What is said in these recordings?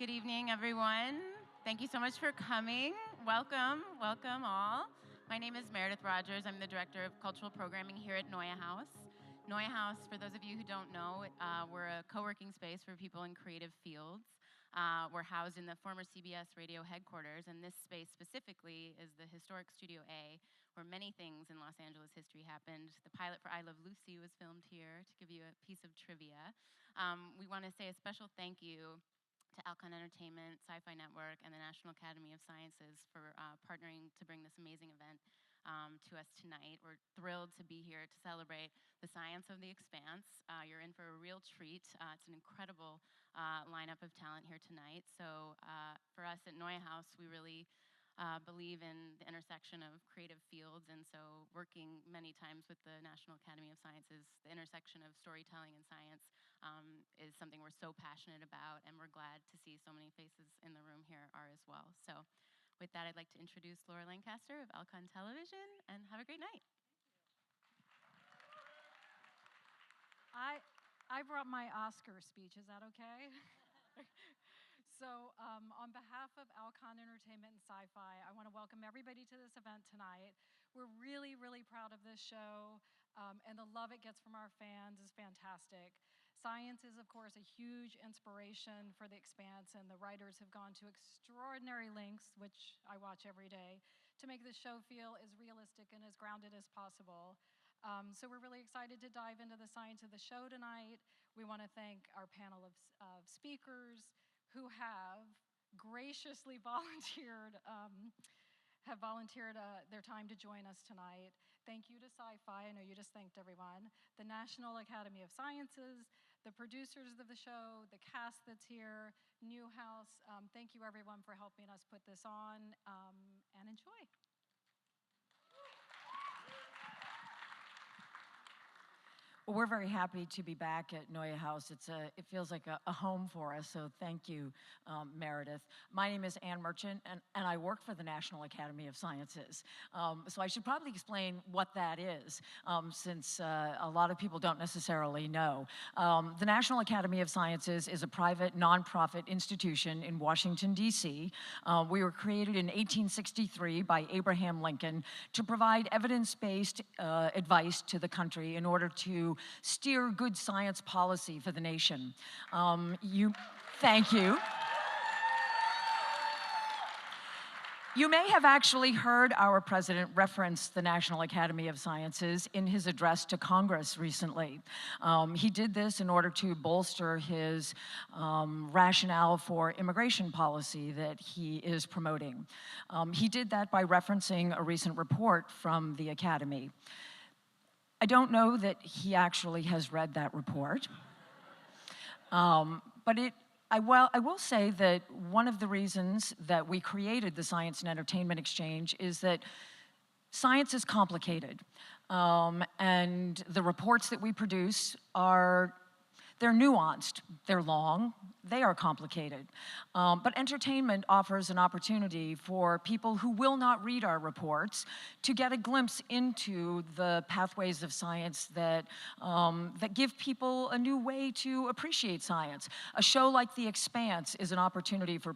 Good evening, everyone. Thank you so much for coming. Welcome, welcome all. My name is Meredith Rogers. I'm the Director of Cultural Programming here at NeueHouse. NeueHouse, for those of you who don't know, we're a co-working space for people in creative fields. We're housed in the former CBS radio headquarters, and this space specifically is the historic Studio A, where many things in Los Angeles history happened. The pilot for I Love Lucy was filmed here, to give you a piece of trivia. We want to say a special thank you to Alcon Entertainment, Sci-Fi Network, and the National Academy of Sciences for partnering to bring this amazing event to us tonight. We're thrilled to be here to celebrate the Science of the Expanse. You're in for a real treat. It's an incredible lineup of talent here tonight. So for us at NeueHouse, we really believe in the intersection of creative fields, and so working many times with the National Academy of Sciences, the intersection of storytelling and science is something we're so passionate about, and we're glad to see so many faces in the room here are as well. So with that, I'd like to introduce Laura Lancaster of Alcon Television, and have a great night. I brought my Oscar speech, is that okay? So on behalf of Alcon Entertainment and Sci-Fi, I want to welcome everybody to this event tonight. We're really, really proud of this show, and the love it gets from our fans is fantastic. Science is, of course, a huge inspiration for The Expanse, and the writers have gone to extraordinary lengths, which I watch every day, to make this show feel as realistic and as grounded as possible. So we're really excited to dive into the science of the show tonight. We want to thank our panel of speakers who have graciously volunteered their time to join us tonight. Thank you to SyFy, I know you just thanked everyone, the National Academy of Sciences, the producers of the show, the cast that's here, NeueHouse. Thank you everyone for helping us put this on, and enjoy. Well, we're very happy to be back at NeueHouse. It feels like a home for us, so thank you, Meredith. My name is Ann Merchant, and I work for the National Academy of Sciences. So I should probably explain what that is, since a lot of people don't necessarily know. The National Academy of Sciences is a private, nonprofit institution in Washington, D.C. We were created in 1863 by Abraham Lincoln to provide evidence-based advice to the country in order to steer good science policy for the nation. Thank you. You may have actually heard our president reference the National Academy of Sciences in his address to Congress recently. He did this in order to bolster his rationale for immigration policy that he is promoting. He did that by referencing a recent report from the Academy. I don't know that he actually has read that report, but I will say that one of the reasons that we created the Science and Entertainment Exchange is that science is complicated, and the reports that we produce they're nuanced, they're long, they are complicated. But entertainment offers an opportunity for people who will not read our reports to get a glimpse into the pathways of science that give people a new way to appreciate science. A show like The Expanse is an opportunity for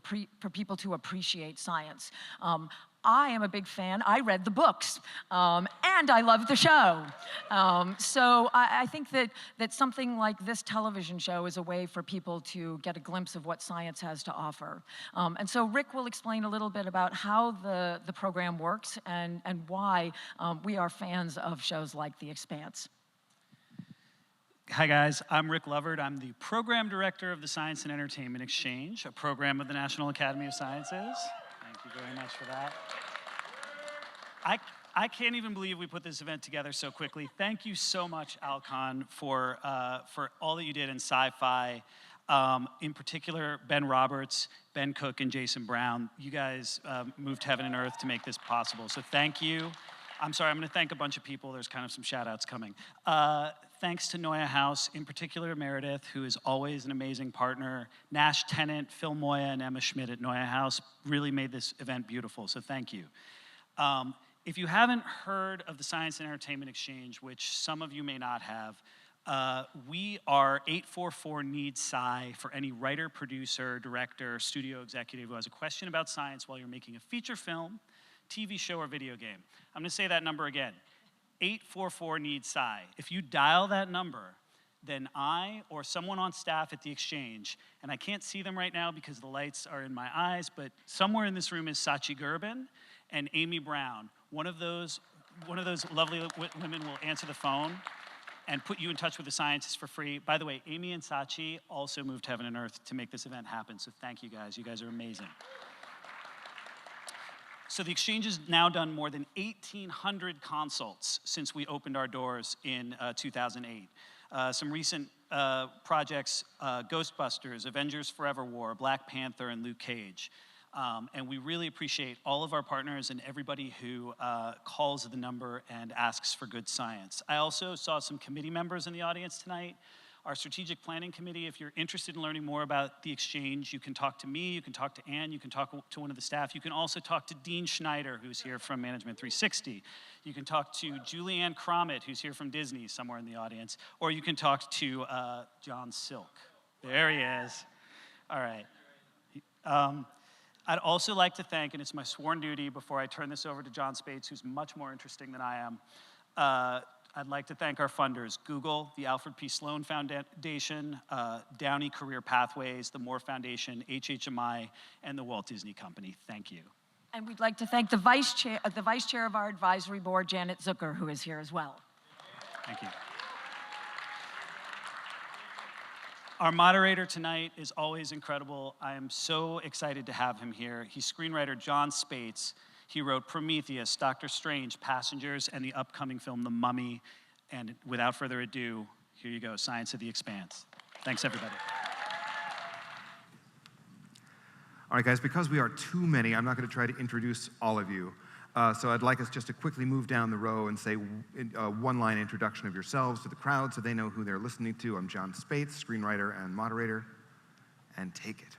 people to appreciate science. I am a big fan. I read the books, and I love the show. So I think that something like this television show is a way for people to get a glimpse of what science has to offer. And so Rick will explain a little bit about how the program works and why we are fans of shows like The Expanse. Hi guys, I'm Rick Lovard. I'm the Program Director of the Science and Entertainment Exchange, a program of the National Academy of Sciences. Thank you very much for that. I can't even believe we put this event together so quickly. Thank you so much, Alcon, for all that you did in Sci-Fi. In particular, Ben Roberts, Ben Cook, and Jason Brown. You guys moved heaven and earth to make this possible, so thank you. I'm sorry, I'm going to thank a bunch of people. There's kind of some shout-outs coming. Thanks to NeueHouse, in particular Meredith, who is always an amazing partner. Nash Tennant, Phil Moya, and Emma Schmidt at NeueHouse really made this event beautiful, so thank you. If you haven't heard of the Science and Entertainment Exchange, which some of you may not have, We are 844-NEED-SCI for any writer, producer, director, studio executive who has a question about science while you're making a feature film, TV show, or video game. I'm going to say that number again, 844-NEED-SCI. If you dial that number, then I or someone on staff at the Exchange, and I can't see them right now because the lights are in my eyes, but somewhere in this room is Sachi Gerben and Amy Brown. One of those lovely women will answer the phone and put you in touch with the scientists for free. By the way, Amy and Sachi also moved heaven and earth to make this event happen, so thank you guys. You guys are amazing. So the Exchange has now done more than 1,800 consults since we opened our doors in 2008. Some recent projects, Ghostbusters, Avengers Forever War, Black Panther, and Luke Cage. And we really appreciate all of our partners and everybody who calls the number and asks for good science. I also saw some committee members in the audience tonight. Our strategic planning committee, if you're interested in learning more about the Exchange, you can talk to me, you can talk to Ann, you can talk to one of the staff. You can also talk to Dean Schneider, who's here from Management 360. You can talk to Julianne Cromit, who's here from Disney, somewhere in the audience. Or you can talk to John Silk. There he is. All right. I'd also like to thank, and it's my sworn duty before I turn this over to John Spates, who's much more interesting than I am, I'd like to thank our funders, Google, the Alfred P. Sloan Foundation, Downey Career Pathways, the Moore Foundation, HHMI, and the Walt Disney Company. Thank you. And we'd like to thank the vice chair of our advisory board, Janet Zucker, who is here as well. Thank you. Our moderator tonight is always incredible. I am so excited to have him here. He's screenwriter John Spates. He wrote Prometheus, Doctor Strange, Passengers, and the upcoming film The Mummy. And without further ado, here you go, Science of the Expanse. Thanks, everybody. All right, guys, because we are too many, I'm not going to try to introduce all of you. So I'd like us just to quickly move down the row and say a one-line introduction of yourselves to the crowd so they know who they're listening to. I'm John Spates, screenwriter and moderator, and take it.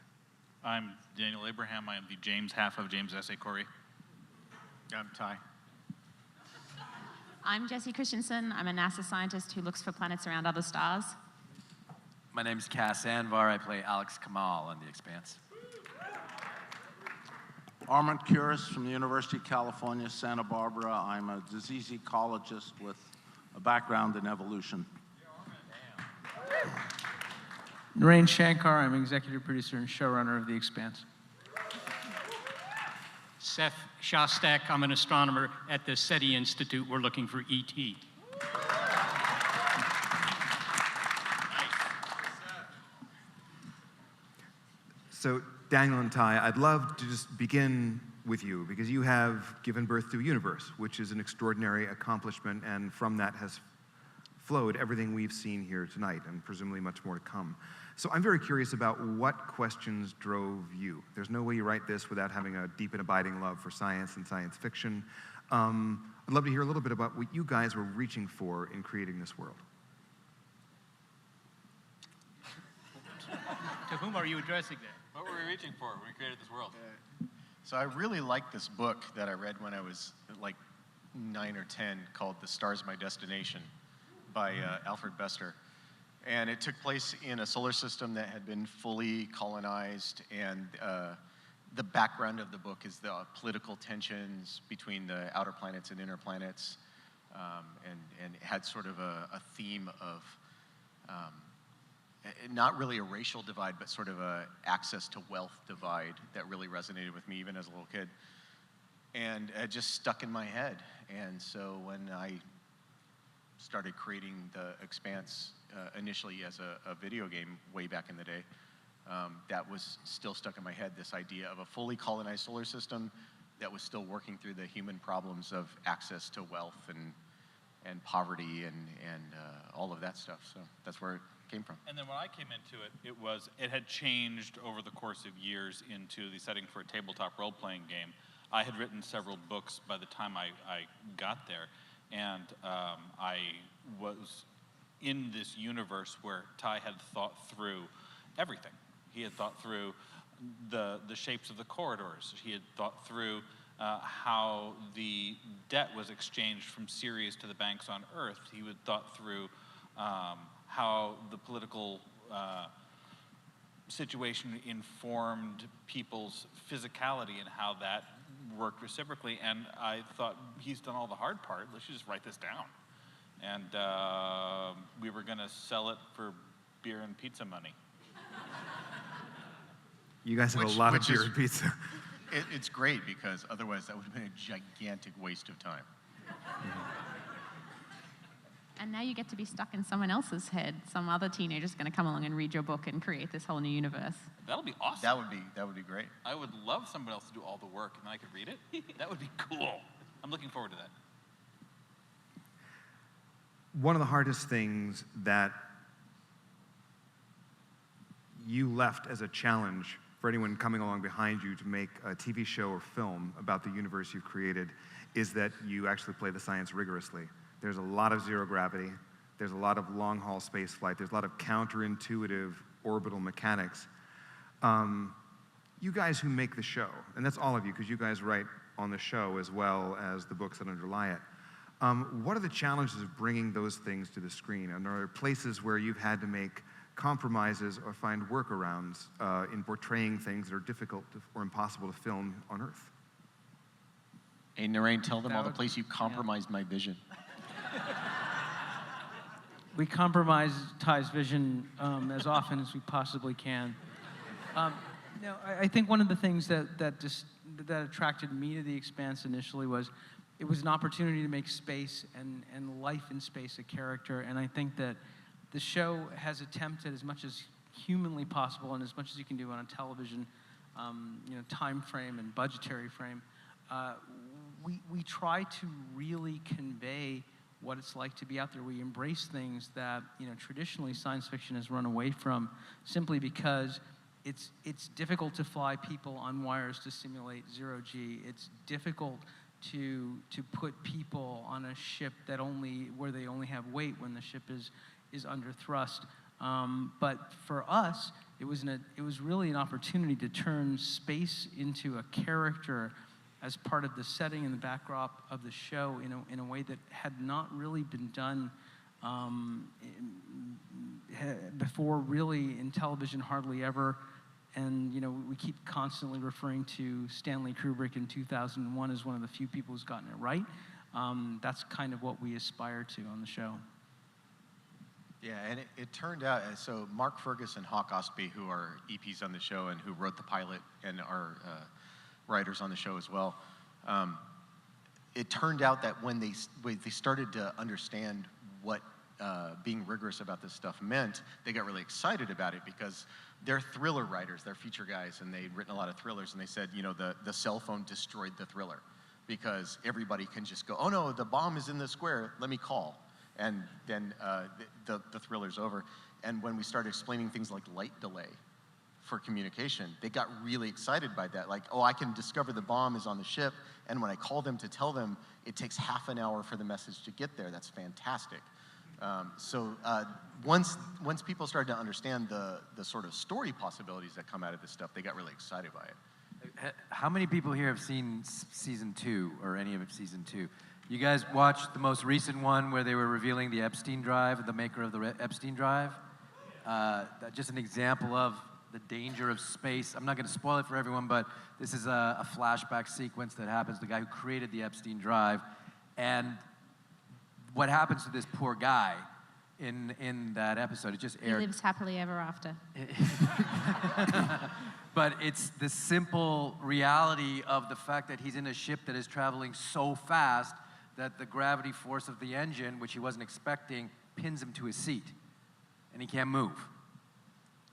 I'm Daniel Abraham. I am the James half of James S.A. Corey. I'm Ty. I'm Jessie Christensen. I'm a NASA scientist who looks for planets around other stars. My name's Cass Anvar. I play Alex Kamal on The Expanse. Armand Curis from the University of California, Santa Barbara. I'm a disease ecologist with a background in evolution. Narain Shankar, I'm executive producer and showrunner of The Expanse. Seth Shostak, I'm an astronomer at the SETI Institute. We're looking for ET. So, Daniel and Ty, I'd love to just begin with you because you have given birth to a universe, which is an extraordinary accomplishment, and from that has flowed everything we've seen here tonight, and presumably much more to come. So I'm very curious about what questions drove you. There's no way you write this without having a deep and abiding love for science and science fiction. I'd love to hear a little bit about what you guys were reaching for in creating this world. To whom are you addressing that? What were we reaching for when we created this world? So I really liked this book that I read when I was like 9 or 10 called The Star's My Destination by Alfred Bester. And it took place in a solar system that had been fully colonized, and the background of the book is the political tensions between the outer planets and inner planets, and it had sort of a theme of not really a racial divide, but sort of a access to wealth divide that really resonated with me even as a little kid. And it just stuck in my head. And so when I started creating The Expanse initially as a video game way back in the day, that was still stuck in my head, this idea of a fully colonized solar system that was still working through the human problems of access to wealth and poverty and all of that stuff. So that's where it came from. And then when I came into it, it had changed over the course of years into the setting for a tabletop role-playing game. I had written several books by the time I got there, and I was in this universe where Ty had thought through everything. He had thought through the shapes of the corridors. He had thought through how the debt was exchanged from Sirius to the banks on Earth. He had thought through how the political situation informed people's physicality and how that worked reciprocally. And I thought, he's done all the hard part. Let's just write this down. And we were going to sell it for beer and pizza money. You guys have a lot of beer and pizza. It's great because otherwise that would have been a gigantic waste of time. And now you get to be stuck in someone else's head. Some other teenager's going to come along and read your book and create this whole new universe. That'll be awesome. That would be great. I would love someone else to do all the work and then I could read it. That would be cool. I'm looking forward to that. One of the hardest things that you left as a challenge for anyone coming along behind you to make a TV show or film about the universe you've created is that you actually play the science rigorously. There's a lot of zero gravity. There's a lot of long-haul space flight. There's a lot of counterintuitive orbital mechanics. You guys who make the show, and that's all of you because you guys write on the show as well as the books that underlie it. What are the challenges of bringing those things to the screen? And are there places where you've had to make compromises or find workarounds in portraying things that are difficult or impossible to film on Earth? Hey, Narain, tell them all the place you compromised my vision. We compromise Ty's vision as often as we possibly can. I think one of the things that attracted me to The Expanse initially was it was an opportunity to make space and life in space a character, and I think that the show has attempted as much as humanly possible and as much as you can do on a television time frame and budgetary frame. We try to really convey what it's like to be out there. We embrace things that traditionally science fiction has run away from, simply because it's difficult to fly people on wires to simulate zero-G. It's difficult to put people on a ship where they only have weight when the ship is under thrust. But for us, it was really an opportunity to turn space into a character as part of the setting and the backdrop of the show in a way that had not really been done before, really, in television, hardly ever. And we keep constantly referring to Stanley Kubrick in 2001 as one of the few people who's gotten it right. That's kind of what we aspire to on the show. Yeah, and it turned out, so Mark Fergus and Hawk Ostby, who are EPs on the show and who wrote the pilot and are writers on the show as well, it turned out that when they started to understand what being rigorous about this stuff meant, they got really excited about it because they're thriller writers, they're feature guys, and they'd written a lot of thrillers, and they said, the cell phone destroyed the thriller because everybody can just go, oh no, the bomb is in the square, let me call. And then the thriller's over. And when we started explaining things like light delay for communication, they got really excited by that. Like, oh, I can discover the bomb is on the ship, and when I call them to tell them, it takes half an hour for the message to get there. That's fantastic. Once people started to understand the sort of story possibilities that come out of this stuff, they got really excited by it. How many people here have seen season 2 or any of it season 2? You guys watched the most recent one where they were revealing the Epstein drive, the maker of the Epstein drive? Just an example of the danger of space. I'm not going to spoil it for everyone, but this is a flashback sequence that happens, the guy who created the Epstein drive. And what happens to this poor guy in that episode, it just aired. He lives happily ever after. But it's the simple reality of the fact that he's in a ship that is traveling so fast that the gravity force of the engine, which he wasn't expecting, pins him to his seat, and he can't move.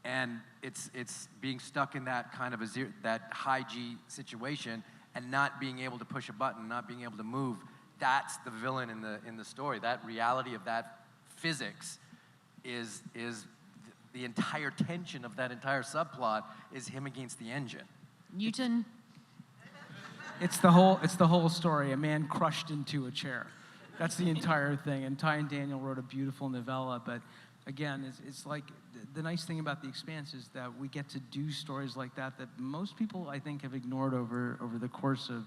And it's being stuck in that kind of that high G situation and not being able to push a button, not being able to move. That's the villain in the story. That reality of that physics is the entire tension of that entire subplot is him against the engine. Newton. It's the whole story. A man crushed into a chair. That's the entire thing. And Ty and Daniel wrote a beautiful novella. But again, it's like the nice thing about The Expanse is that we get to do stories like that most people, I think, have ignored over the course of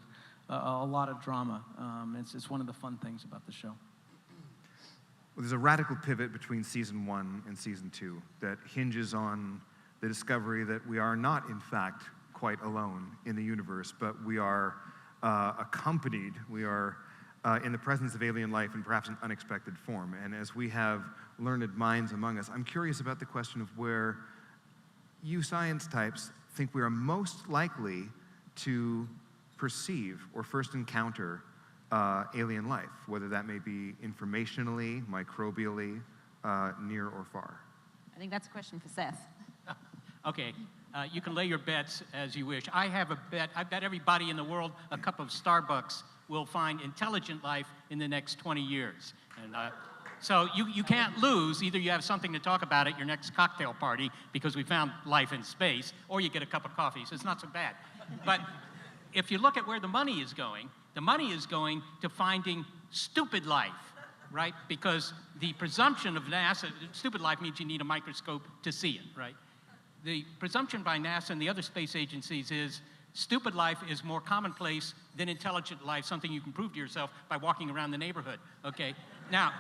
a lot of drama. It's one of the fun things about the show. there's a radical pivot between season 1 and season 2 that hinges on the discovery that we are not, in fact, quite alone in the universe, but we are accompanied, we are in the presence of alien life in perhaps an unexpected form. And as we have learned minds among us, I'm curious about the question of where you science types think we are most likely to perceive or first encounter alien life, whether that may be informationally, microbially, near or far. I think that's a question for Seth. Okay, you can lay your bets as you wish. I have a bet. I bet everybody in the world a cup of Starbucks will find intelligent life in the next 20 years. And so you can't lose. Either you have something to talk about at your next cocktail party because we found life in space, or you get a cup of coffee, so it's not so bad. But if you look at where the money is going to finding stupid life, right? Because the presumption of NASA, stupid life means you need a microscope to see it, right? The presumption by NASA and the other space agencies is stupid life is more commonplace than intelligent life, something you can prove to yourself by walking around the neighborhood, okay? Now,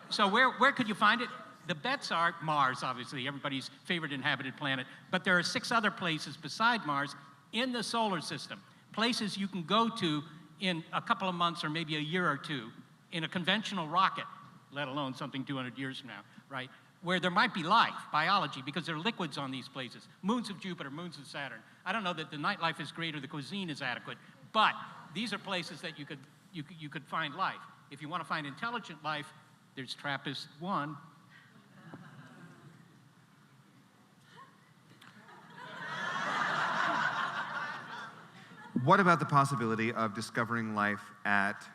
so where could you find it? The bets are Mars, obviously, everybody's favorite inhabited planet, but there are 6 other places beside Mars in the solar system, places you can go to in a couple of months or maybe a year or two in a conventional rocket, let alone something 200 years from now, right? Where there might be life, biology, because there are liquids on these places. Moons of Jupiter, moons of Saturn. I don't know that the nightlife is great or the cuisine is adequate, but these are places that you could find life. If you want to find intelligent life, there's TRAPPIST-1. What about the possibility of discovering life at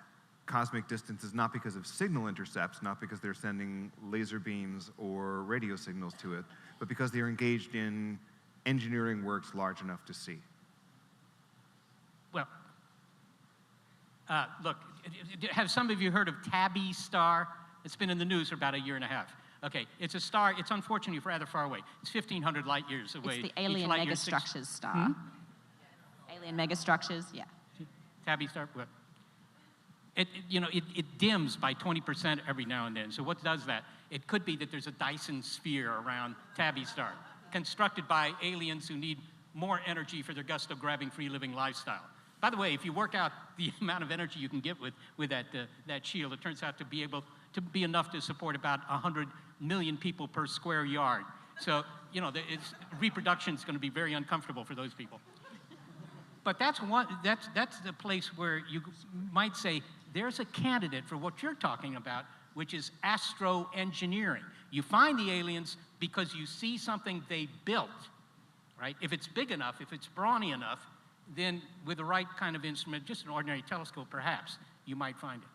cosmic distances, not because of signal intercepts, not because they're sending laser beams or radio signals to it, but because they're engaged in engineering works large enough to see? Well, look, have some of you heard of Tabby star? It's been in the news for about a year and a half. Okay, it's a star, it's unfortunately rather far away. It's 1,500 light years away. It's the alien megastructures star. Alien megastructures, yeah. Tabby star, what? It dims by 20% every now and then. So what does that? It could be that there's a Dyson sphere around Tabby star, constructed by aliens who need more energy for their gusto-grabbing, free-living lifestyle. By the way, if you work out the amount of energy you can get with that shield, it turns out to be enough to support about 100 million people per square yard. So, reproduction is going to be very uncomfortable for those people. But that's the place where you might say, there's a candidate for what you're talking about, which is astroengineering. You find the aliens because you see something they built, right? If it's big enough, if it's brawny enough, then with the right kind of instrument, just an ordinary telescope perhaps, you might find it.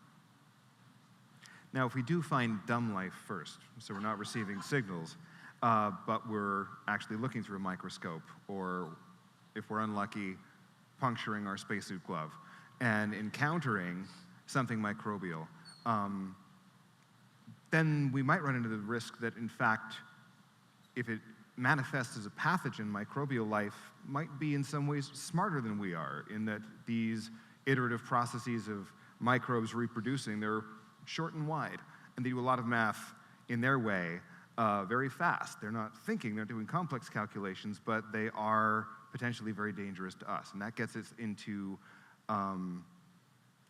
Now, if we do find dumb life first, so we're not receiving signals, but we're actually looking through a microscope, or if we're unlucky, puncturing our spacesuit glove, and encountering something microbial, then we might run into the risk that, in fact, if it manifests as a pathogen, microbial life might be in some ways smarter than we are, in that these iterative processes of microbes reproducing, they're short and wide, and they do a lot of math in their way very fast. They're not thinking, they're doing complex calculations, but they are potentially very dangerous to us. And that gets us into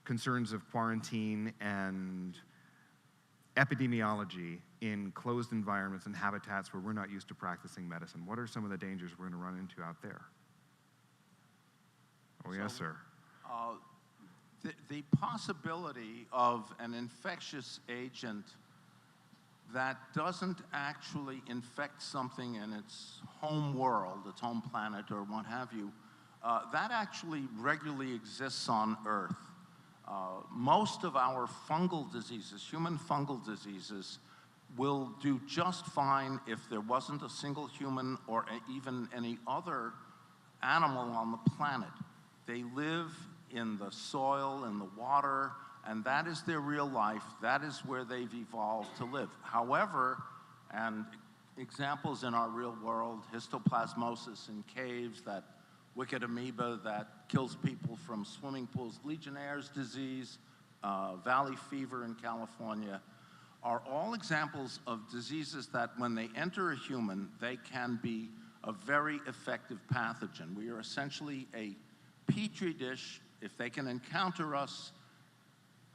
concerns of quarantine and epidemiology in closed environments and habitats where we're not used to practicing medicine. What are some of the dangers we're going to run into out there? Oh, yes, sir. The possibility of an infectious agent that doesn't actually infect something in its home world, its home planet, or what have you, that actually regularly exists on Earth. Most of our fungal diseases, human fungal diseases, will do just fine if there wasn't a single human or even any other animal on the planet. They live in the soil, in the water, and that is their real life. That is where they've evolved to live. However, and examples in our real world, histoplasmosis in caves, that wicked amoeba that kills people from swimming pools, Legionnaire's disease, valley fever in California. are all examples of diseases that when they enter a human, they can be a very effective pathogen. We are essentially a petri dish. If they can encounter us,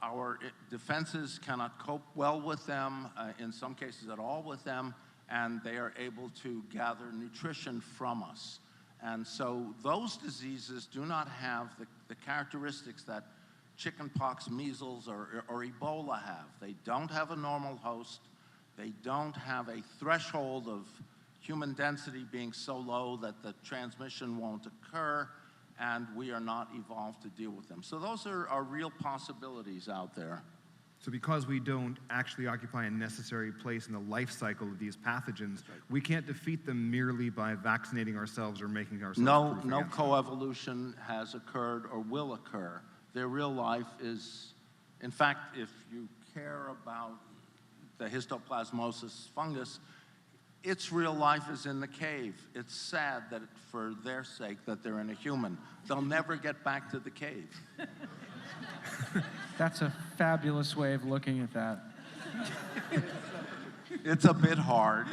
our defenses cannot cope well with them, in some cases at all with them, and they are able to gather nutrition from us. And so those diseases do not have the characteristics that chickenpox, measles, or Ebola have. They don't have a normal host. They don't have a threshold of human density being so low that the transmission won't occur, and we are not evolved to deal with them. So those are real possibilities out there. So because we don't actually occupy a necessary place in the life cycle of these pathogens, we can't defeat them merely by vaccinating ourselves or making ourselves proof No against them. coevolution has occurred or will occur. Their real life is, in fact, if you care about the histoplasmosis fungus, its real life is in the cave. It's sad that for their sake that they're in a human. They'll never get back to the cave. That's a fabulous way of looking at that. It's a bit hard.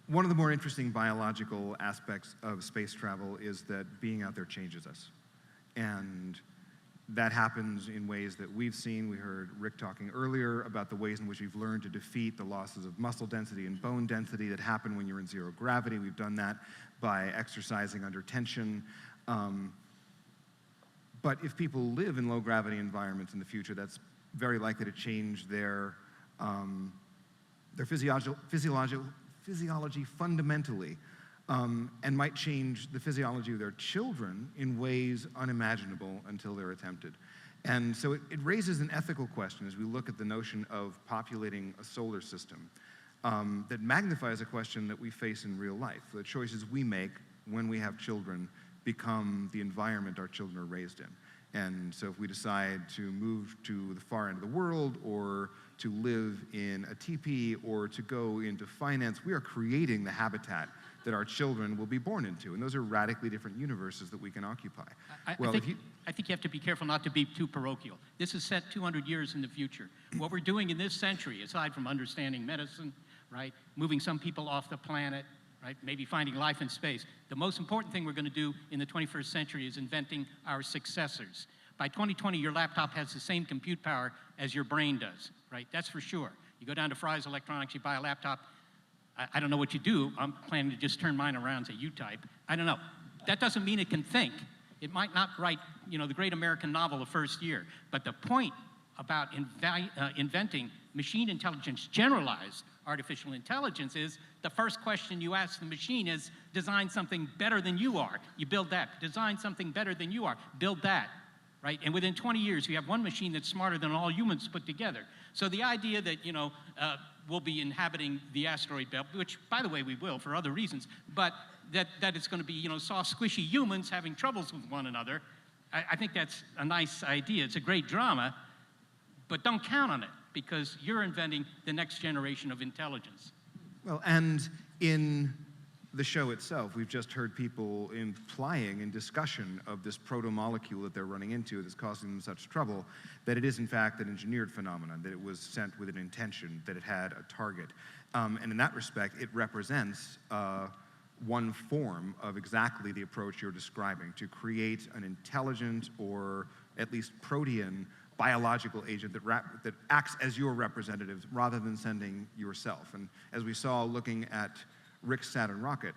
One of the more interesting biological aspects of space travel is that being out there changes us. And that happens in ways that we've seen. We heard Rick talking earlier about the ways in which we've learned to defeat the losses of muscle density and bone density that happen when you're in zero gravity. We've done that by exercising under tension. But if people live in low gravity environments in the future, that's very likely to change their physiology fundamentally, and might change the physiology of their children in ways unimaginable until they're attempted. And so it raises an ethical question as we look at the notion of populating a solar system that magnifies a question that we face in real life. The choices we make when we have children become the environment our children are raised in. And so if we decide to move to the far end of the world, or to live in a teepee, or to go into finance, we are creating the habitat that our children will be born into. And those are radically different universes that we can occupy. I think you have to be careful not to be too parochial. This is set 200 years in the future. What we're doing in this century, aside from understanding medicine, right, moving some people off the planet, right, maybe finding life in space, the most important thing we're going to do in the 21st century is inventing our successors. By 2020, your laptop has the same compute power as your brain does, right? That's for sure. You go down to Fry's Electronics, you buy a laptop. I don't know what you do. I'm planning to just turn mine around and say, you type. I don't know. That doesn't mean it can think. It might not write, the great American novel the first year. But the point about inventing machine intelligence, generalized artificial intelligence, is the first question you ask the machine is, design something better than you are. You build that. Design something better than you are. Build that. Right? And within 20 years, you have one machine that's smarter than all humans put together. So the idea that, we'll be inhabiting the asteroid belt, which, by the way, we will for other reasons, but that it's going to be, soft, squishy humans having troubles with one another, I think that's a nice idea. It's a great drama, but don't count on it, because you're inventing the next generation of intelligence. Well, and in the show itself, we've just heard people implying in discussion of this proto-molecule that they're running into that's causing them such trouble, that it is in fact an engineered phenomenon, that it was sent with an intention, that it had a target. And in that respect, it represents one form of exactly the approach you're describing, to create an intelligent, or at least protean, biological agent that acts as your representative rather than sending yourself. And as we saw looking at Rick's Saturn rocket,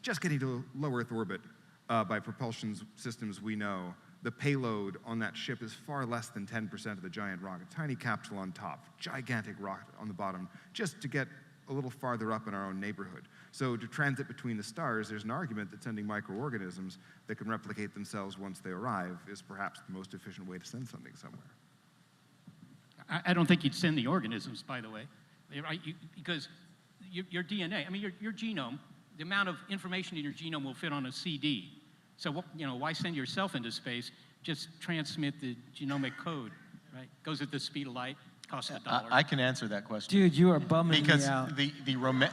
just getting to low Earth orbit by propulsion systems we know, the payload on that ship is far less than 10% of the giant rocket. Tiny capsule on top, gigantic rocket on the bottom, just to get a little farther up in our own neighborhood. So to transit between the stars, there's an argument that sending microorganisms that can replicate themselves once they arrive is perhaps the most efficient way to send something somewhere. I don't think you'd send the organisms, by the way, right? Because your DNA, your genome, the amount of information in your genome will fit on a CD. So, why send yourself into space? Just transmit the genomic code, right? Goes at the speed of light, costs $1. I can answer that question. Dude, you are bumming me out. Because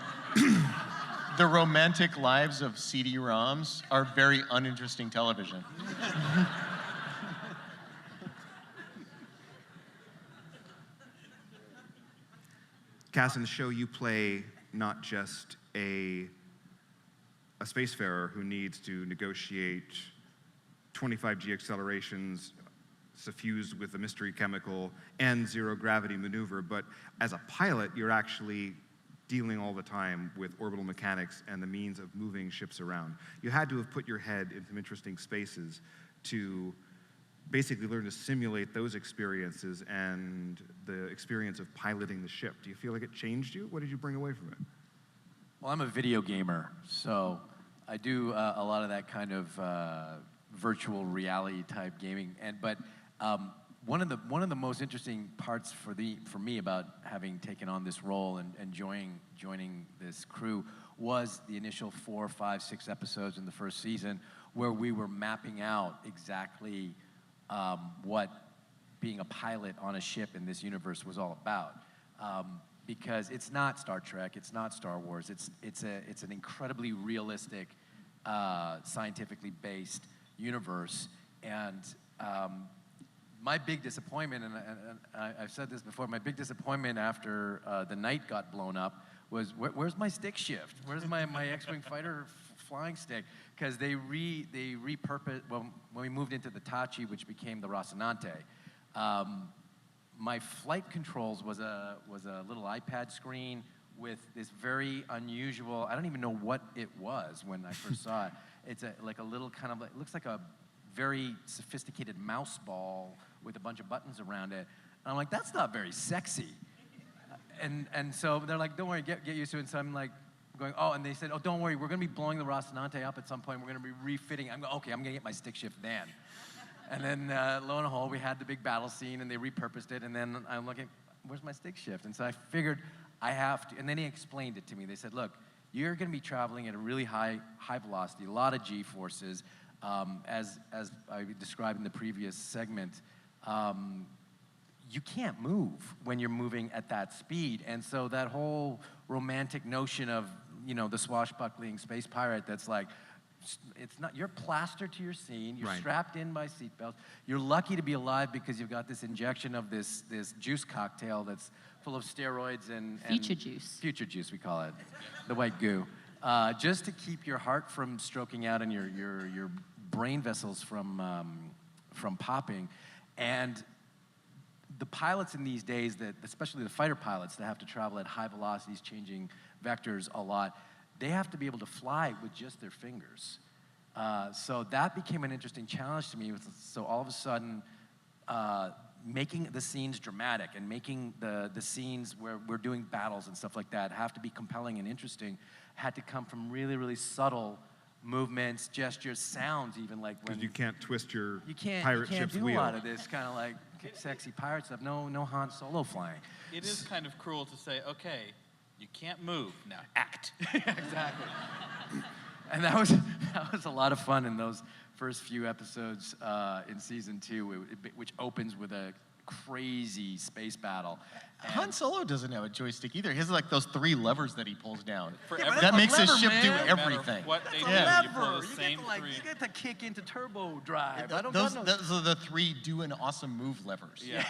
the romantic lives of CD-ROMs are very uninteresting television. Cass, in the show you play not just a spacefarer who needs to negotiate 25G accelerations suffused with a mystery chemical and zero gravity maneuver, but as a pilot, you're actually dealing all the time with orbital mechanics and the means of moving ships around. You had to have put your head in some interesting spaces to basically learn to simulate those experiences and the experience of piloting the ship. Do you feel like it changed you? What did you bring away from it? Well, I'm a video gamer, so I do a lot of that kind of virtual reality type gaming. But one of the most interesting parts for me about having taken on this role and joining this crew was the initial 4, 5, 6 episodes in the first season, where we were mapping out exactly what being a pilot on a ship in this universe was all about. Because it's not Star Trek, it's not Star Wars, it's an incredibly realistic, scientifically based universe. And my big disappointment, and I've said this before, my big disappointment after the night got blown up was, where's my stick shift? Where's my X-Wing fighter flying stick? Because they repurposed, well, when we moved into the Tachi, which became the Rocinante, my flight controls was a little iPad screen with this very unusual, I don't even know what it was when I first saw it. It's like a little kind of, it looks like a very sophisticated mouse ball with a bunch of buttons around it. And I'm like, that's not very sexy. And so they're like, don't worry, get used to it. And so I'm like going, oh, and they said, oh, don't worry, we're gonna be blowing the Rocinante up at some point. We're gonna be refitting. I'm going, okay, I'm gonna get my stick shift then. And then lo and behold, we had the big battle scene and they repurposed it. And then I'm looking, where's my stick shift? And so I figured I have to, and then he explained it to me. They said, look, you're gonna be traveling at a really high velocity, a lot of G-forces. As I described in the previous segment, you can't move when you're moving at that speed. And so that whole romantic notion of, the swashbuckling space pirate that's like, it's not, you're plastered to your scene, you're strapped in by seatbelts, you're lucky to be alive because you've got this injection of this juice cocktail that's full of steroids and Future juice. Future juice, we call it, the white goo. Just to keep your heart from stroking out and your brain vessels from popping. And the pilots in these days, especially the fighter pilots that have to travel at high velocities, changing vectors a lot, they have to be able to fly with just their fingers. So that became an interesting challenge to me. So all of a sudden, making the scenes dramatic and making the scenes where we're doing battles and stuff like that have to be compelling and interesting had to come from really, really subtle movements, gestures, sounds, even like when you can't twist your pirate ship's do wheel. A lot of this kind of like sexy pirate stuff. No Han Solo flying. It is kind of cruel to say, okay, you can't move, now act. Exactly. And that was a lot of fun in those first few episodes in season 2, which opens with a crazy space battle. Han Solo doesn't have a joystick either. He has like those 3 levers that he pulls down. That makes his ship do man. everything. What they do, Lever. you pull the You same get to, three. you get to kick into turbo drive. Those are the 3 do an awesome move levers. Yeah.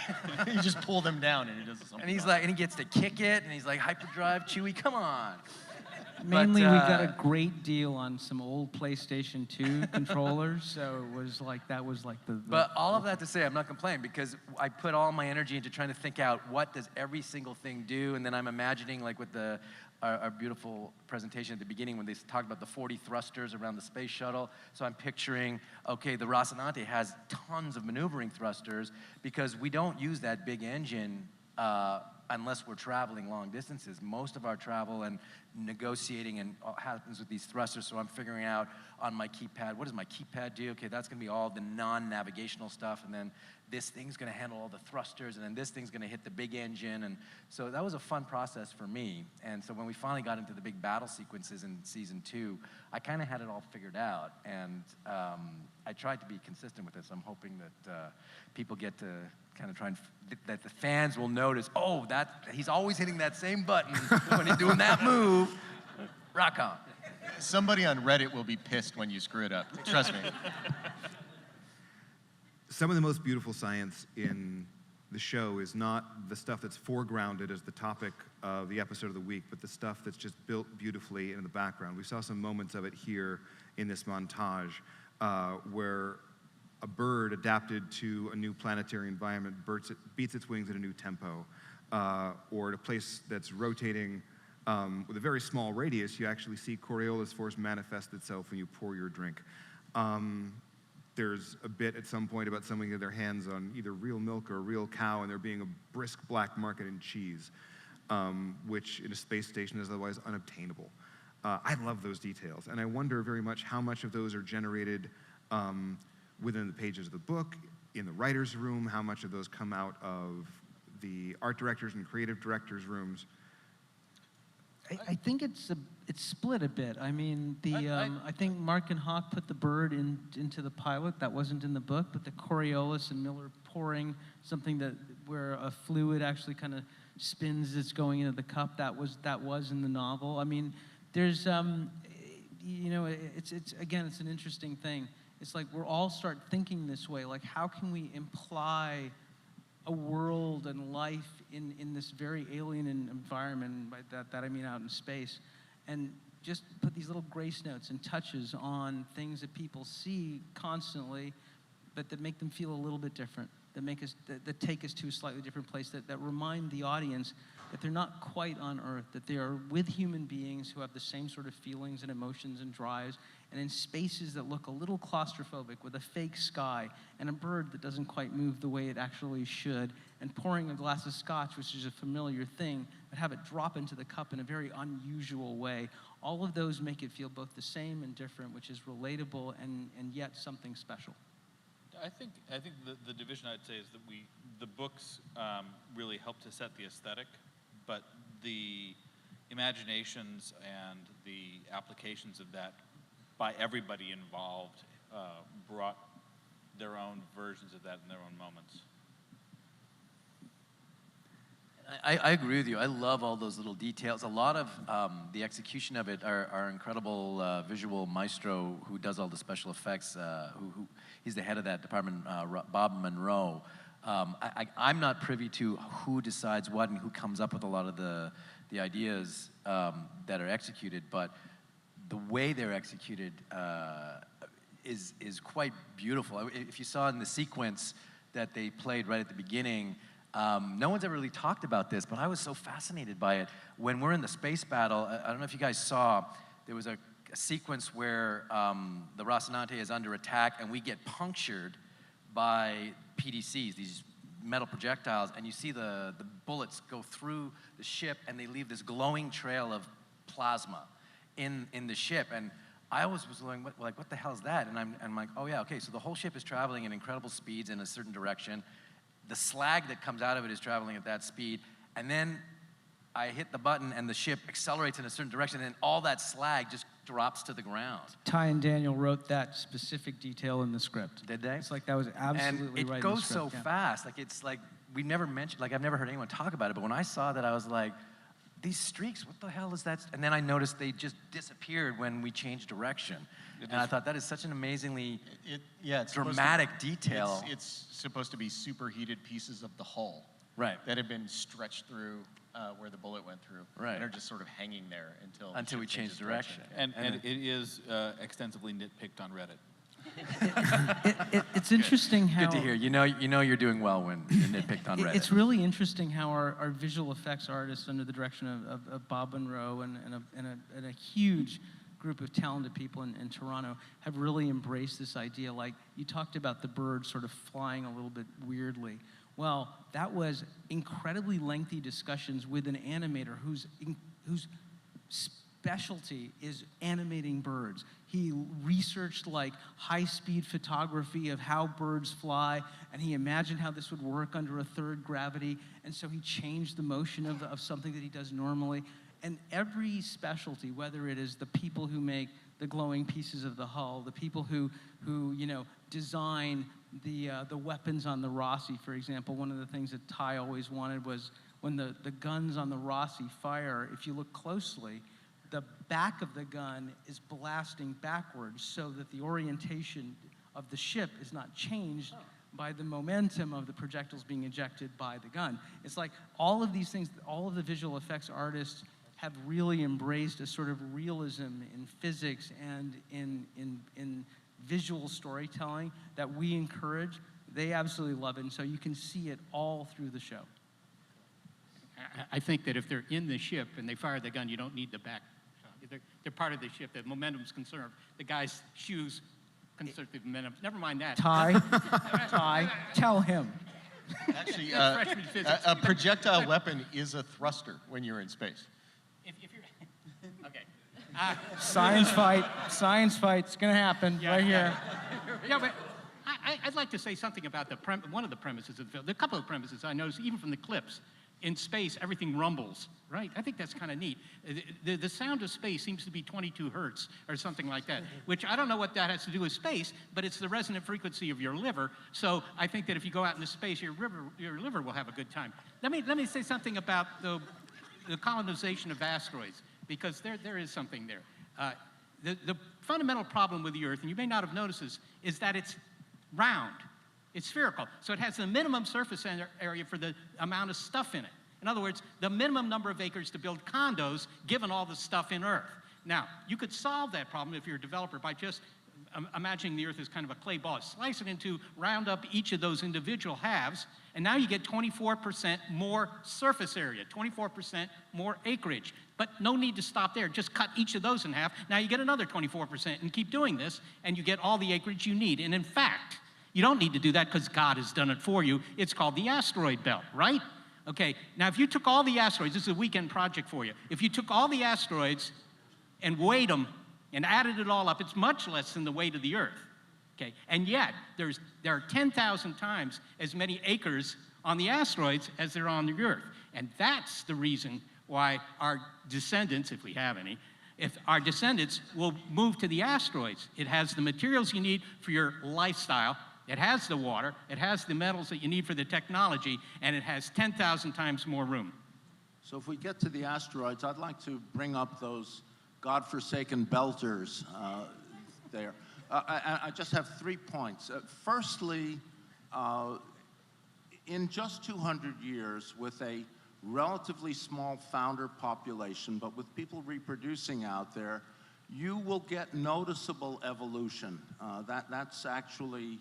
You just pull them down and it does something. And he's like, and he gets to kick it, and he's like, hyperdrive, Chewie, come on. Mainly, we got a great deal on some old PlayStation 2 controllers, so it was like, that was like the... But all of that to say, I'm not complaining, because I put all my energy into trying to think out what does every single thing do, and then I'm imagining, like with our beautiful presentation at the beginning when they talked about the 40 thrusters around the space shuttle. So I'm picturing, okay, the Rocinante has tons of maneuvering thrusters because we don't use that big engine unless we're traveling long distances. Most of our travel and negotiating and happens with these thrusters, so I'm figuring out on my keypad, what does my keypad do? Okay, that's gonna be all the non-navigational stuff, and then this thing's gonna handle all the thrusters, and then this thing's gonna hit the big engine, and so that was a fun process for me. And so when we finally got into the big battle sequences in season 2, I kind of had it all figured out, and I tried to be consistent with this. I'm hoping that people get to kind of try and, that the fans will notice, oh, he's always hitting that same button when he's doing that move. Rock on. Somebody on Reddit will be pissed when you screw it up. Trust me. Some of the most beautiful science in the show is not the stuff that's foregrounded as the topic of the episode of the week, but the stuff that's just built beautifully in the background. We saw some moments of it here in this montage where a bird adapted to a new planetary environment beats its wings at a new tempo, or at a place that's rotating with a very small radius, you actually see Coriolis force manifest itself when you pour your drink. There's a bit at some point about someone getting their hands on either real milk or a real cow, and there being a brisk black market in cheese, which in a space station is otherwise unobtainable. I love those details, and I wonder very much how much of those are generated within the pages of the book, in the writer's room, how much of those come out of the art directors and creative directors' rooms. I think it's split a bit. I mean, I think Mark and Hawk put the bird into the pilot. That wasn't in the book, but the Coriolis and Miller pouring something where a fluid actually kind of spins that's going into the cup, that was in the novel. I mean, there's it's an interesting thing. It's like we're all start thinking this way, like how can we imply a world and life in this very alien environment, by that I mean out in space, and just put these little grace notes and touches on things that people see constantly, but that make them feel a little bit different, that take us to a slightly different place, that remind the audience that they're not quite on Earth, that they are with human beings who have the same sort of feelings and emotions and drives, and in spaces that look a little claustrophobic, with a fake sky and a bird that doesn't quite move the way it actually should, and pouring a glass of scotch, which is a familiar thing, but have it drop into the cup in a very unusual way. All of those make it feel both the same and different, which is relatable and yet something special. I think the division I'd say is that the books really help to set the aesthetic, but the imaginations and the applications of that by everybody involved brought their own versions of that in their own moments. I agree with you. I love all those little details. A lot of the execution of it, our incredible visual maestro who does all the special effects, who he's the head of that department, Bob Monroe. I'm not privy to who decides what and who comes up with a lot of the ideas that are executed, but the way they're executed is quite beautiful. If you saw in the sequence that they played right at the beginning, no one's ever really talked about this, but I was so fascinated by it. When we're in the space battle, I don't know if you guys saw, there was a sequence where the Rocinante is under attack and we get punctured by PDCs, these metal projectiles, and you see the bullets go through the ship and they leave this glowing trail of plasma in the ship. And I always was going, what the hell is that? And I'm like, oh yeah, okay, so the whole ship is traveling at incredible speeds in a certain direction. The slag that comes out of it is traveling at that speed, and then I hit the button and the ship accelerates in a certain direction, and all that slag just drops to the ground. Ty and Daniel wrote that specific detail in the script. Did they? It's like that was absolutely and right. It goes so fast. Like it's like we never mentioned. Like I've never heard anyone talk about it. But when I saw that, I was like, these streaks. What the hell is that? And then I noticed they just disappeared when we changed direction. And I thought that is such an amazingly dramatic detail. It's supposed to be superheated pieces of the hull, right, that have been stretched through where the bullet went through, right, and are just sort of hanging there until we change direction. And it is extensively nitpicked on Reddit. It's interesting how... Good to hear. You know you're doing well when you're nitpicked on Reddit. It's really interesting how our visual effects artists, under the direction of Bob Monroe and a huge group of talented people in Toronto, have really embraced this idea. Like, you talked about the bird sort of flying a little bit weirdly. Well, that was incredibly lengthy discussions with an animator whose specialty is animating birds. He researched like high-speed photography of how birds fly, and he imagined how this would work under a third gravity, and so he changed the motion of something that he does normally. And every specialty, whether it is the people who make the glowing pieces of the hull, the people who design the weapons on the Rossi, for example. One of the things that Ty always wanted was when the guns on the Rossi fire, if you look closely, the back of the gun is blasting backwards so that the orientation of the ship is not changed by the momentum of the projectiles being ejected by the gun. It's like all of these things, all of the visual effects artists have really embraced a sort of realism in physics and in visual storytelling that we encourage. They absolutely love it, and so you can see it all through the show. I think that if they're in the ship and they fire the gun, you don't need the back. They're part of the ship. The momentum's conserved. The guy's shoes conserve the momentum. Never mind that. Ty, tell him. Actually, Freshman physics. a projectile weapon is a thruster when you're in space. If you're okay. Science fight's gonna happen right here. Yeah, but I'd like to say something about one of the premises of the film. There are a couple of premises I noticed, even from the clips. In space, everything rumbles, right? I think that's kind of neat. The sound of space seems to be 22 hertz or something like that, which I don't know what that has to do with space, but it's the resonant frequency of your liver. So I think that if you go out into space, your liver will have a good time. Let me say something about the colonization of asteroids, because there is something there. The fundamental problem with the Earth, and you may not have noticed this, is that it's round. It's spherical, so it has the minimum surface area for the amount of stuff in it. In other words, the minimum number of acres to build condos, given all the stuff in Earth. Now, you could solve that problem if you're a developer by just imagining the Earth as kind of a clay ball. Slice it into, round up each of those individual halves, and now you get 24% more surface area, 24% more acreage. But no need to stop there. Just cut each of those in half. Now you get another 24%, and keep doing this, and you get all the acreage you need. And in fact, you don't need to do that because God has done it for you. It's called the asteroid belt, right? Okay, now if you took all the asteroids, this is a weekend project for you. If you took all the asteroids and weighed them and added it all up, it's much less than the weight of the Earth, okay? And yet, there are 10,000 times as many acres on the asteroids as there are on the Earth. And that's the reason why our descendants, if we have any, if our descendants will move to the asteroids. It has the materials you need for your lifestyle. It has the water, it has the metals that you need for the technology, and it has 10,000 times more room. So if we get to the asteroids, I'd like to bring up those godforsaken belters there. I just have 3 points. Firstly, in just 200 years, with a relatively small founder population, but with people reproducing out there, you will get noticeable evolution. That's actually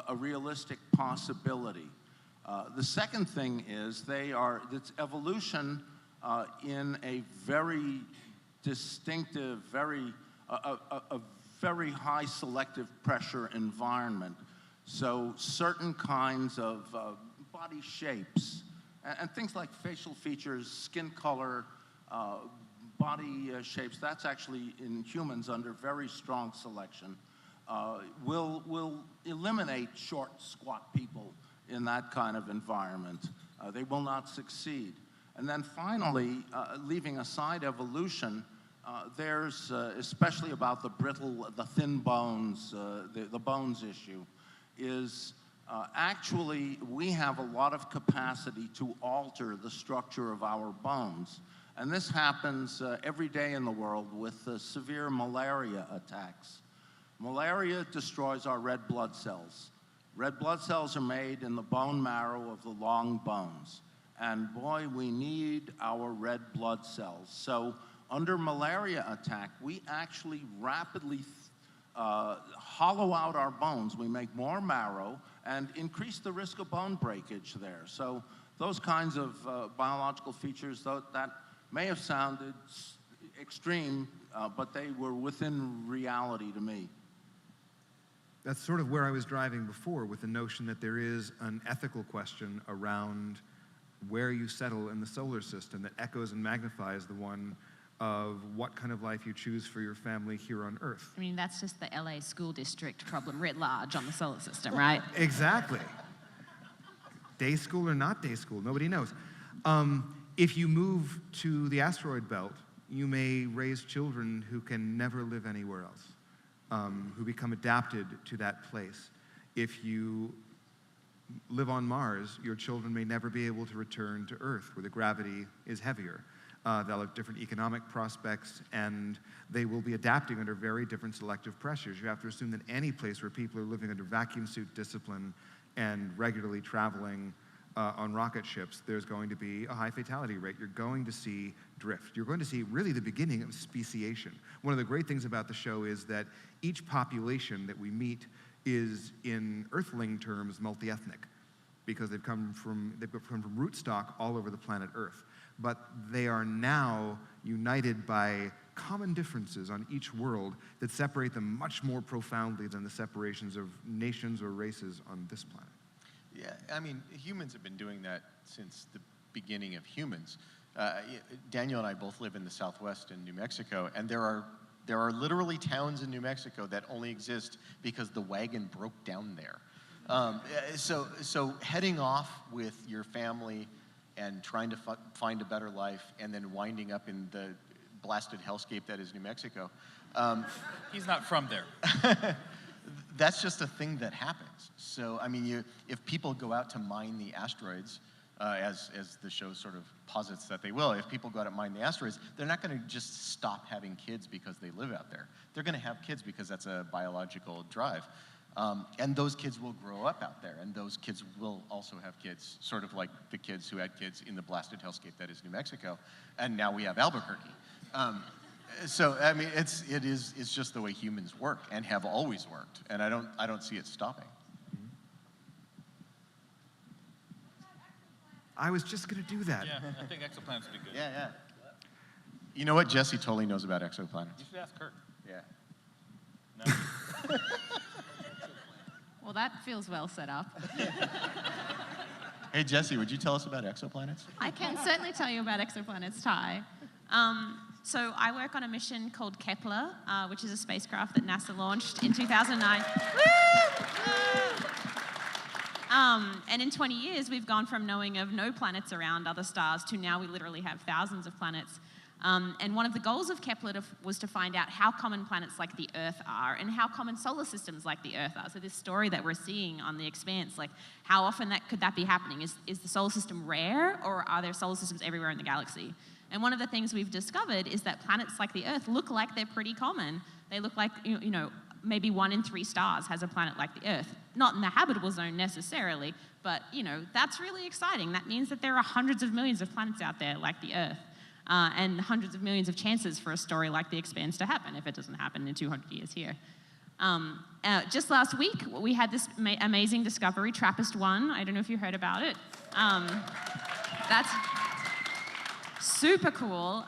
a realistic possibility. The second thing is it's evolution in a very distinctive, a very high selective pressure environment. So certain kinds of body shapes and things like facial features, skin color, body shapes, that's actually in humans under very strong selection. Will eliminate short, squat people in that kind of environment. They will not succeed. And then finally, leaving aside evolution, there's, especially about the thin bones, the bones issue, is actually we have a lot of capacity to alter the structure of our bones. And this happens every day in the world with severe malaria attacks. Malaria destroys our red blood cells. Red blood cells are made in the bone marrow of the long bones. And boy, we need our red blood cells. So under malaria attack, we actually rapidly hollow out our bones. We make more marrow and increase the risk of bone breakage there. So those kinds of biological features, that may have sounded extreme, but they were within reality to me. That's sort of where I was driving before, with the notion that there is an ethical question around where you settle in the solar system that echoes and magnifies the one of what kind of life you choose for your family here on Earth. I mean, that's just the LA school district problem writ large on the solar system, right? Exactly. Day school or not day school, nobody knows. If you move to the asteroid belt, you may raise children who can never live anywhere else. Who become adapted to that place. If you live on Mars, your children may never be able to return to Earth, where the gravity is heavier. They'll have different economic prospects, and they will be adapting under very different selective pressures. You have to assume that any place where people are living under vacuum suit discipline and regularly traveling on rocket ships, there's going to be a high fatality rate. You're going to see drift. You're going to see really the beginning of speciation. One of the great things about the show is that each population that we meet is, in Earthling terms, multi-ethnic, because they've come from rootstock all over the planet Earth. But they are now united by common differences on each world that separate them much more profoundly than the separations of nations or races on this planet. Yeah, I mean, humans have been doing that since the beginning of humans. Daniel and I both live in the Southwest in New Mexico, and there are literally towns in New Mexico that only exist because the wagon broke down there. So heading off with your family and trying to find a better life, and then winding up in the blasted hellscape that is New Mexico. He's not from there. That's just a thing that happens. So, I mean, if people go out to mine the asteroids, as the show sort of posits that they will, if people go out and mine the asteroids, they're not going to just stop having kids because they live out there. They're going to have kids because that's a biological drive. And those kids will grow up out there, and those kids will also have kids, sort of like the kids who had kids in the blasted hellscape that is New Mexico, and now we have Albuquerque. So I mean, it's just the way humans work and have always worked, and I don't see it stopping. I was just going to do that. Yeah, I think exoplanets would be good. Yeah. You know what? Jesse totally knows about exoplanets. You should ask Kurt. Yeah. No? Well, that feels well set up. Hey, Jesse, would you tell us about exoplanets? I can certainly tell you about exoplanets, Ty. So I work on a mission called Kepler, which is a spacecraft that NASA launched in 2009. And in 20 years, we've gone from knowing of no planets around other stars to now we literally have thousands of planets. And one of the goals of Kepler was to find out how common planets like the Earth are and how common solar systems like the Earth are. So this story that we're seeing on The Expanse, like how often could that be happening? Is the solar system rare, or are there solar systems everywhere in the galaxy? And one of the things we've discovered is that planets like the Earth look like they're pretty common. They look like, maybe 1 in 3 stars has a planet like the Earth. Not in the habitable zone necessarily, but, that's really exciting. That means that there are hundreds of millions of planets out there like the Earth. And hundreds of millions of chances for a story like The Expanse to happen if it doesn't happen in 200 years here. Just last week, we had this amazing discovery, TRAPPIST-1. I don't know if you heard about it. That's super cool.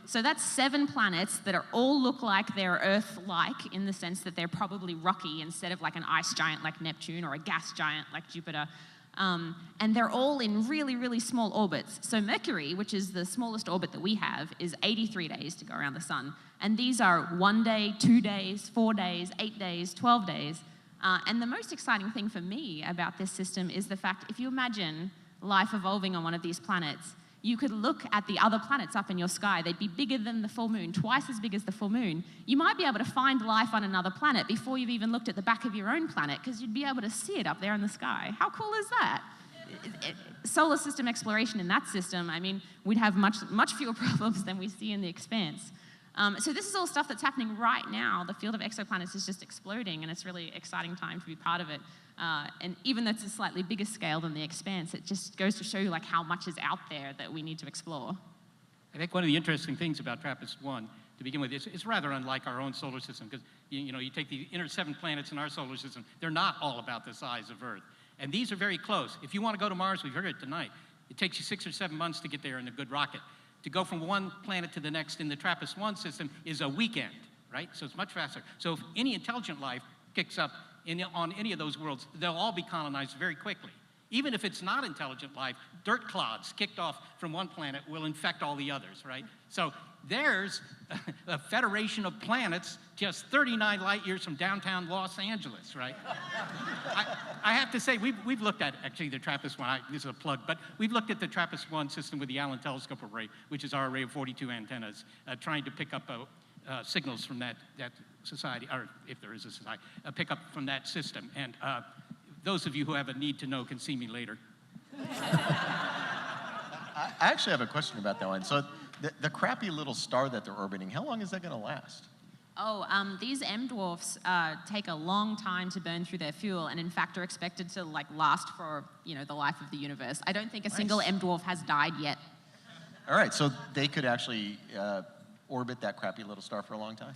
So that's 7 planets that all look like they're Earth-like in the sense that they're probably rocky instead of like an ice giant like Neptune or a gas giant like Jupiter. And they're all in really, really small orbits. So Mercury, which is the smallest orbit that we have, is 83 days to go around the sun. And these are 1 day, 2 days, 4 days, 8 days, 12 days. And the most exciting thing for me about this system is the fact, if you imagine life evolving on one of these planets, you could look at the other planets up in your sky. They'd be bigger than the full moon, twice as big as the full moon. You might be able to find life on another planet before you've even looked at the back of your own planet, because you'd be able to see it up there in the sky. How cool is that? Solar system exploration in that system, I mean, we'd have much fewer problems than we see in The Expanse. So this is all stuff that's happening right now. The field of exoplanets is just exploding, and it's really exciting time to be part of it. And even though it's a slightly bigger scale than The Expanse, it just goes to show you like how much is out there that we need to explore. I think one of the interesting things about TRAPPIST-1, to begin with, it's rather unlike our own solar system, because you take the inner 7 planets in our solar system, they're not all about the size of Earth. And these are very close. If you want to go to Mars, we've heard it tonight, it takes you 6 or 7 months to get there in a good rocket. To go from one planet to the next in the TRAPPIST-1 system is a weekend, right? So it's much faster. So if any intelligent life kicks up on any of those worlds, they'll all be colonized very quickly. Even if it's not intelligent life, dirt clods kicked off from one planet will infect all the others, right? So there's a federation of planets just 39 light years from downtown Los Angeles, right? I have to say, we've looked at, actually, the TRAPPIST-1, this is a plug, but we've looked at the TRAPPIST-1 system with the Allen Telescope Array, which is our array of 42 antennas, trying to pick up signals from that society, or if there is a society, pick up from that system. And those of you who have a need to know can see me later. I actually have a question about that one. So the crappy little star that they're orbiting, how long is that going to last? Oh, these M dwarfs take a long time to burn through their fuel, and in fact are expected to last for the life of the universe. I don't think a single M dwarf has died yet. All right, so they could actually orbit that crappy little star for a long time?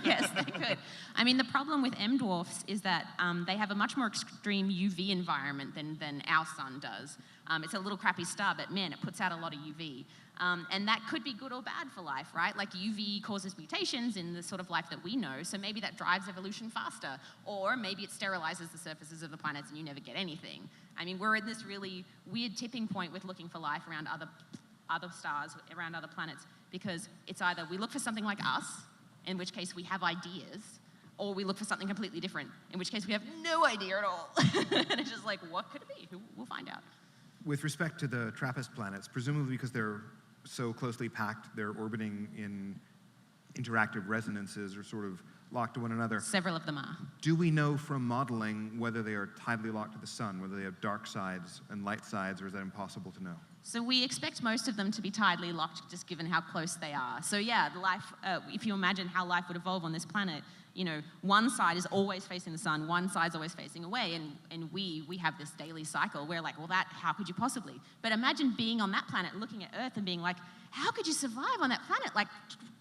Yes, they could. I mean, the problem with M dwarfs is that they have a much more extreme UV environment than our sun does. It's a little crappy star, but man, it puts out a lot of UV. And that could be good or bad for life, right? Like UV causes mutations in the sort of life that we know, so maybe that drives evolution faster. Or maybe it sterilizes the surfaces of the planets and you never get anything. I mean, we're in this really weird tipping point with looking for life around other stars, around other planets, because it's either we look for something like us, in which case we have ideas, or we look for something completely different, in which case we have no idea at all. And it's just like, what could it be? We'll find out. With respect to the TRAPPIST planets, presumably because they're so closely packed, they're orbiting in interactive resonances or sort of locked to one another. Several of them are. Do we know from modeling whether they are tidally locked to the sun, whether they have dark sides and light sides, or is that impossible to know? So we expect most of them to be tidally locked, just given how close they are. So yeah, life, if you imagine how life would evolve on this planet, one side is always facing the sun, one side's always facing away, and we have this daily cycle. We're like, well, how could you possibly? But imagine being on that planet, looking at Earth and being like, how could you survive on that planet? Like,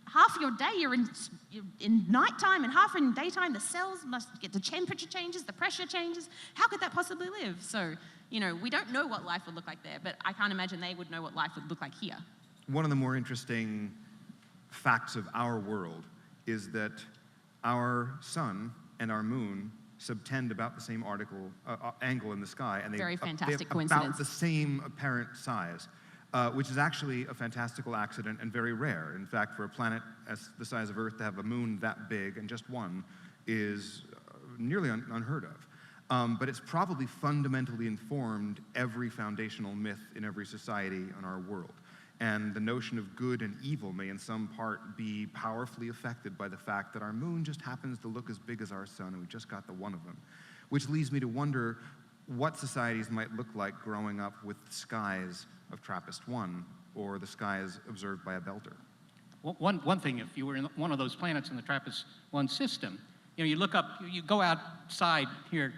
half of your day you're in nighttime and half in daytime. The cells must get, the temperature changes, the pressure changes. How could that possibly live? So, we don't know what life would look like there, but I can't imagine they would know what life would look like here. One of the more interesting facts of our world is that our sun and our moon subtend about the same angle in the sky, and Very fantastic they have coincidence. about the same apparent size, which is actually a fantastical accident and very rare. In fact, for a planet as the size of Earth to have a moon that big and just one is nearly unheard of. But it's probably fundamentally informed every foundational myth in every society in our world. And the notion of good and evil may in some part be powerfully affected by the fact that our moon just happens to look as big as our sun, and we just got the one of them. Which leads me to wonder what societies might look like growing up with the skies of TRAPPIST-1 or the skies observed by a belter. One thing, if you were in one of those planets in the TRAPPIST-1 system, you look up, you go outside here,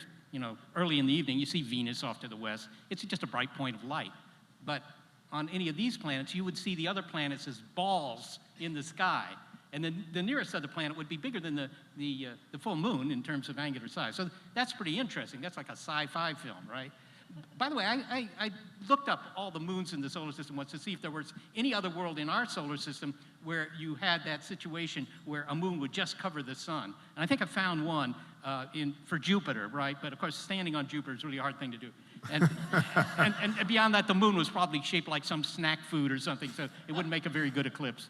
early in the evening, you see Venus off to the west. It's just a bright point of light. But on any of these planets, you would see the other planets as balls in the sky. And then the nearest other planet would be bigger than the full moon in terms of angular size. So that's pretty interesting. That's like a sci-fi film, right? By the way, I looked up all the moons in the solar system once to see if there was any other world in our solar system where you had that situation where a moon would just cover the sun. And I think I found one for Jupiter, right? But of course, standing on Jupiter is really a hard thing to do. And, and beyond that, the moon was probably shaped like some snack food or something, so it wouldn't make a very good eclipse.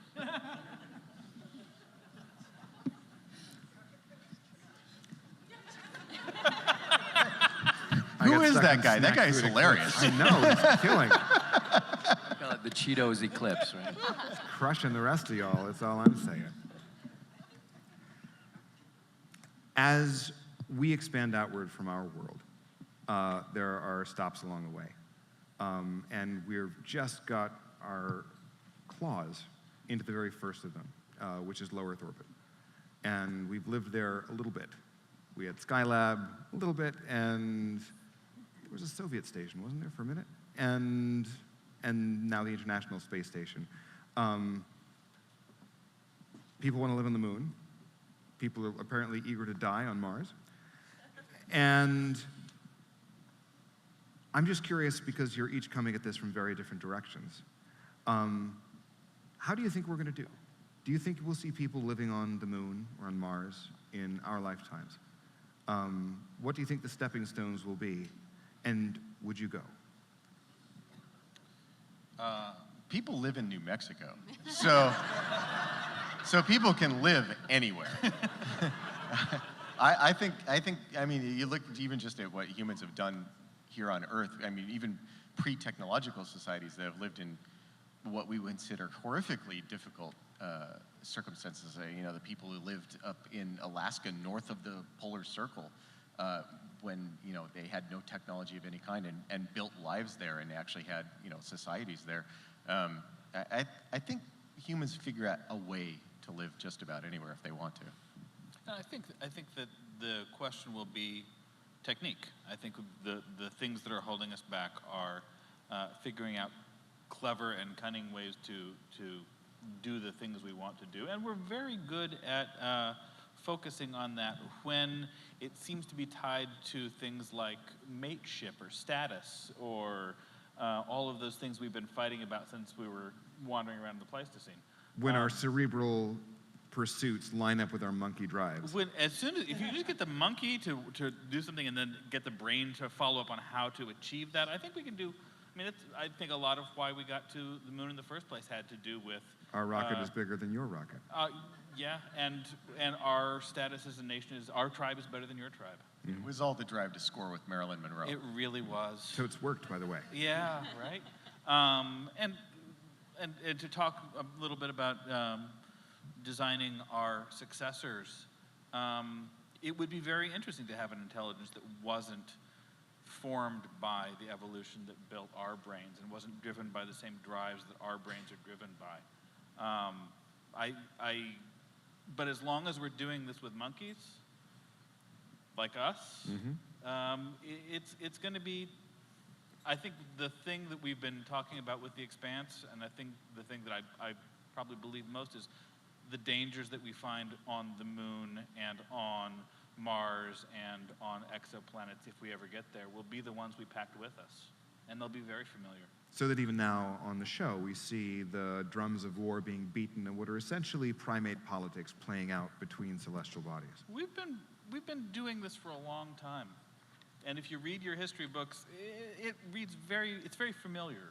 Who is that guy? That guy is hilarious. I know, he's killing it. Call it the Cheetos eclipse, right? He's crushing the rest of y'all, that's all I'm saying. As we expand outward from our world, there are stops along the way. And we've just got our claws into the very first of them, which is low Earth orbit. And we've lived there a little bit. We had Skylab a little bit, and there was a Soviet station, wasn't there, for a minute? And now the International Space Station. People want to live on the moon. People are apparently eager to die on Mars. And I'm just curious, because you're each coming at this from very different directions. How do you think we're going to do? Do you think we'll see people living on the moon or on Mars in our lifetimes? What do you think the stepping stones will be? And would you go? People live in New Mexico, so people can live anywhere. I mean, you look even just at what humans have done here on Earth. I mean, even pre-technological societies that have lived in what we would consider horrifically difficult circumstances. The people who lived up in Alaska, north of the polar circle, when they had no technology of any kind and built lives there and actually had societies there. I think humans figure out a way to live just about anywhere if they want to. I think that the question will be technique. I think the things that are holding us back are figuring out clever and cunning ways to do the things we want to do, and we're very good at focusing on that when it seems to be tied to things like mateship or status or all of those things we've been fighting about since we were wandering around the Pleistocene. When our cerebral pursuits line up with our monkey drives. If you just get the monkey to do something and then get the brain to follow up on how to achieve that, I think we can do. I mean, I think a lot of why we got to the moon in the first place had to do with our rocket is bigger than your rocket. Yeah, and our status as a nation is our tribe is better than your tribe. It was all the drive to score with Marilyn Monroe. It really was. So it's worked, by the way. Yeah, right. And to talk a little bit about designing our successors, it would be very interesting to have an intelligence that wasn't formed by the evolution that built our brains and wasn't driven by the same drives that our brains are driven by. But as long as we're doing this with monkeys, like us, it's going to be, I think the thing that we've been talking about with the Expanse, and I think the thing that I probably believe most is the dangers that we find on the moon and on Mars and on exoplanets, if we ever get there, will be the ones we packed with us, and they'll be very familiar. So that even now on the show, we see the drums of war being beaten and what are essentially primate politics playing out between celestial bodies. We've been doing this for a long time, and if you read your history books, it's very familiar,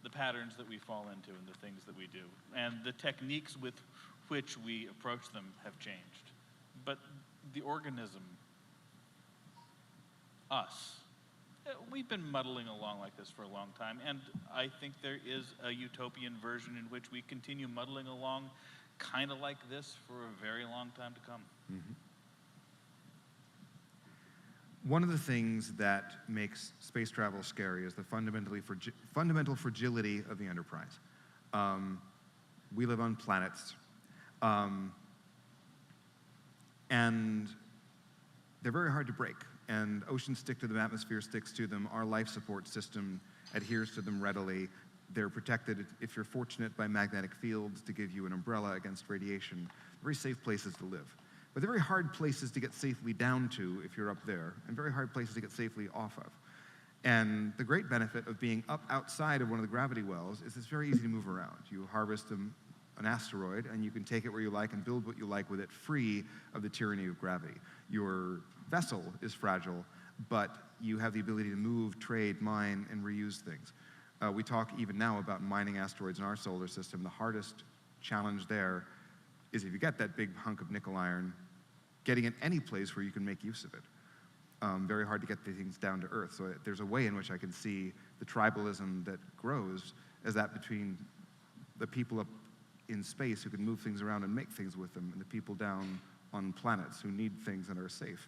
the patterns that we fall into and the things that we do, and the techniques with which we approach them have changed. But the organism, us, we've been muddling along like this for a long time, and I think there is a utopian version in which we continue muddling along kind of like this for a very long time to come. One of the things that makes space travel scary is the fundamental fragility of the Enterprise. We live on planets, and they're very hard to break. And oceans stick to them, atmosphere sticks to them, our life support system adheres to them readily. They're protected, if you're fortunate, by magnetic fields to give you an umbrella against radiation. Very safe places to live. But they're very hard places to get safely down to if you're up there, and very hard places to get safely off of. And the great benefit of being up outside of one of the gravity wells is it's very easy to move around. You harvest an asteroid, and you can take it where you like and build what you like with it, free of the tyranny of gravity. Your vessel is fragile, but you have the ability to move, trade, mine, and reuse things. We talk even now about mining asteroids in our solar system. The hardest challenge there is if you get that big hunk of nickel iron, getting it any place where you can make use of it. Very hard to get the things down to Earth. So there's a way in which I can see the tribalism that grows as that between the people up in space who can move things around and make things with them, and the people down on planets who need things and are safe,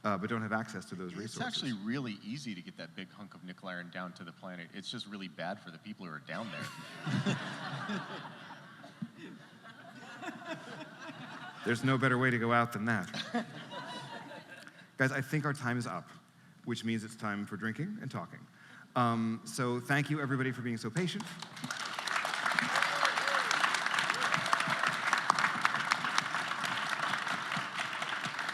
but don't have access to those resources. It's actually really easy to get that big hunk of nickel iron down to the planet. It's just really bad for the people who are down there. There's no better way to go out than that. Guys, I think our time is up, which means it's time for drinking and talking. So thank you, everybody, for being so patient.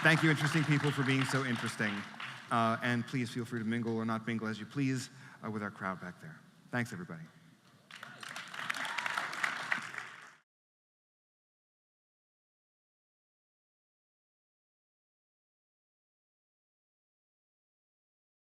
Thank you, interesting people, for being so interesting. And please feel free to mingle or not mingle as you please with our crowd back there. Thanks, everybody.